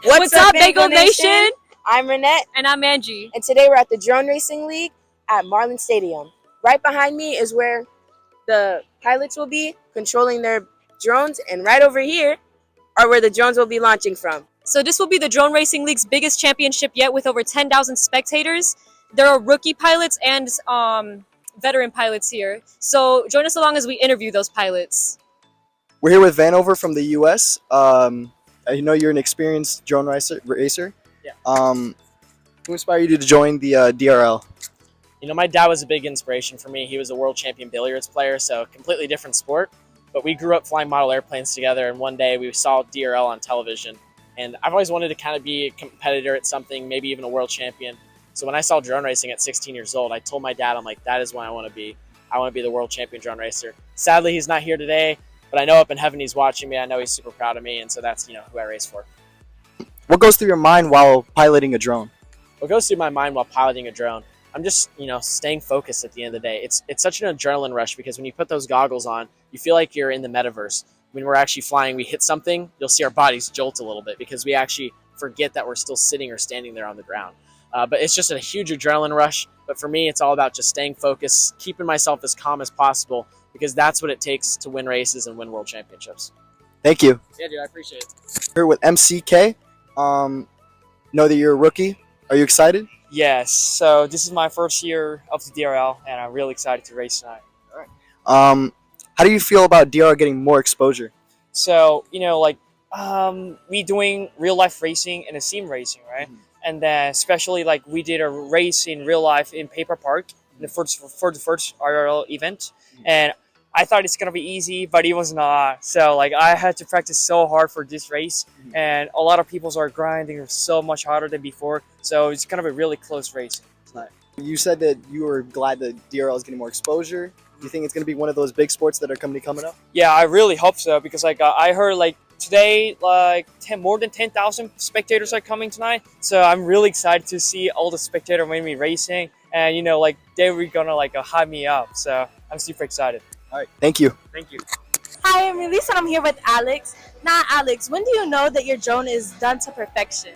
What's up, Bagel Nation? I'm Renette. And I'm Angie. And today we're at the Drone Racing League at Marlin Stadium. Right behind me is where the pilots will be controlling their drones, and right over here are where the drones will be launching from. So this will be the Drone Racing League's biggest championship yet, with over 10,000 spectators. There are rookie pilots and veteran pilots here. So join us along as we interview those pilots. We're here with Vanover from the U.S. I know you're an experienced drone racer. Yeah. Who inspired you to join the DRL? You know, my dad was a big inspiration for me. He was a world champion billiards player, so a completely different sport. But we grew up flying model airplanes together, and one day we saw DRL on television. And I've always wanted to kind of be a competitor at something, maybe even a world champion. So when I saw drone racing at 16 years old, I told my dad, I'm like, that is what I want to be. I want to be the world champion drone racer. Sadly, he's not here today, but I know up in heaven he's watching me. I know he's super proud of me, and so that's, who I race for. What goes through your mind while piloting a drone? What goes through my mind while piloting a drone? I'm just, staying focused at the end of the day. It's such an adrenaline rush because when you put those goggles on, you feel like you're in the metaverse. When we're actually flying, we hit something, you'll see our bodies jolt a little bit because we actually forget that we're still sitting or standing there on the ground. But it's just a huge adrenaline rush. But for me, it's all about just staying focused, keeping myself as calm as possible, because that's what it takes to win races and win world championships. Thank you. Yeah, dude, I appreciate it. Here with MCK. Know that you're a rookie. Are you excited? Yes. So this is my first year of the DRL, and I'm really excited to race tonight. All right. How do you feel about DRL getting more exposure? So we doing real life racing and a sim racing, right? Mm-hmm. And then especially we did a race in real life in Paper Park for the first RRL event, and I thought it's gonna be easy, but it was not. So I had to practice so hard for this race, and a lot of people are grinding so much harder than before. So it's gonna be a really close race tonight. You said that you were glad that DRL is getting more exposure. Do you think it's going to be one of those big sports that are coming up? Yeah, I really hope so, because I heard today more than 10,000 spectators are coming tonight. So I'm really excited to see all the spectators when we racing, and they were gonna hype me up. So I'm super excited. All right, thank you. Thank you. Hi, I'm Elise, and I'm here with Alex. Now, Alex, when do you know that your drone is done to perfection?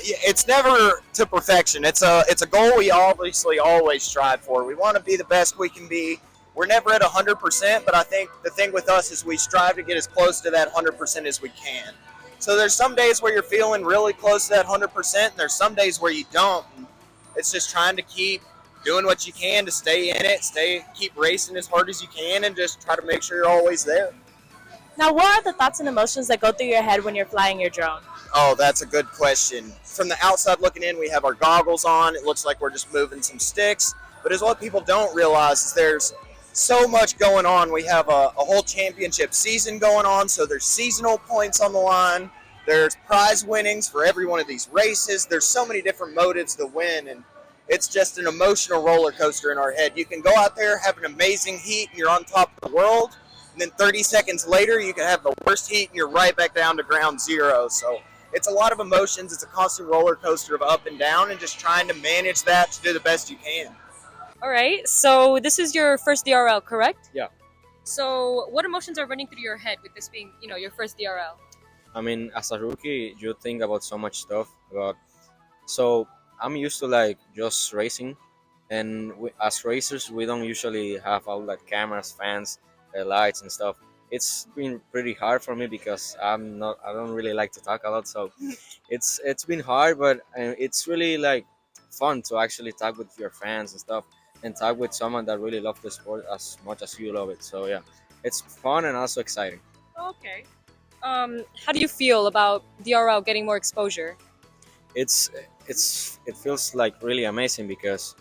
It's never to perfection. It's a goal we obviously always strive for. We want to be the best we can be. We're never at 100%, but I think the thing with us is we strive to get as close to that 100% as we can. So there's some days where you're feeling really close to that 100%, and there's some days where you don't. And it's just trying to keep doing what you can to stay in it, keep racing as hard as you can, and just try to make sure you're always there. Now, what are the thoughts and emotions that go through your head when you're flying your drone? Oh, that's a good question. From the outside looking in, we have our goggles on. It looks like we're just moving some sticks. But as what people don't realize is there's so much going on. We have a whole championship season going on, so there's seasonal points on the line. There's prize winnings for every one of these races. There's so many different motives to win, and it's just an emotional roller coaster in our head. You can go out there, have an amazing heat, and you're on top of the world. And then 30 seconds later, you can have the worst heat, and you're right back down to ground zero. So it's a lot of emotions. It's a constant roller coaster of up and down, and just trying to manage that to do the best you can. All right. So this is your first DRL, correct? Yeah. So what emotions are running through your head with this being, your first DRL? I mean, as a rookie, you think about so much stuff. So I'm used to just racing, and as racers, we don't usually have all that cameras, fans, lights, and stuff. It's been pretty hard for me because I don't really like to talk a lot. So it's been hard, but it's really fun to actually talk with your fans and stuff, and talk with someone that really loves the sport as much as you love it. So yeah, it's fun and also exciting. Okay. How do you feel about DRL getting more exposure? It feels really amazing because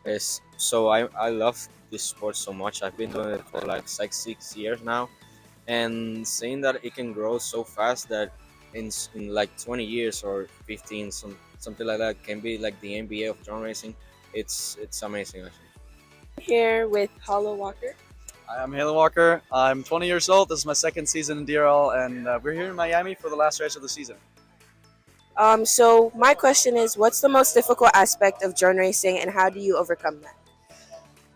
I love this sport so much. I've been doing it for 6 years now, and seeing that it can grow so fast that in 20 years or 15, something like that, can be like the NBA of drone racing. It's amazing actually. Here with Hollow Walker. Hi, I'm Halo Walker. I'm 20 years old. This is my second season in DRL, and we're here in Miami for the last race of the season. So my question is, what's the most difficult aspect of drone racing, and how do you overcome that?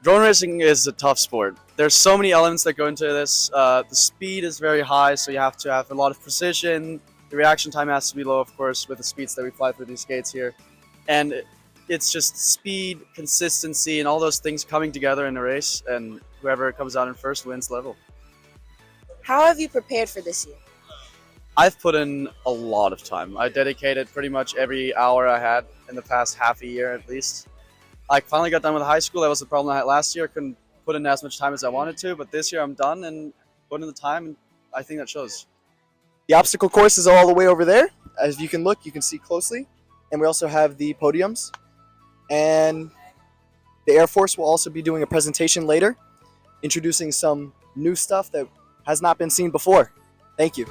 Drone racing is a tough sport. There's so many elements that go into this. The speed is very high, so you have to have a lot of precision, The reaction time has to be low, of course, with the speeds that we fly through these gates here. And it's just speed, consistency, and all those things coming together in a race, and whoever comes out in first wins level. How have you prepared for this year? I've put in a lot of time. I dedicated pretty much every hour I had in the past half a year at least. I finally got done with high school. That was the problem I had last year. I couldn't put in as much time as I wanted to, but this year I'm done and put in the time, and I think that shows. The obstacle course is all the way over there. As you can look, you can see closely. And we also have the podiums. And the Air Force will also be doing a presentation later, introducing some new stuff that has not been seen before. Thank you.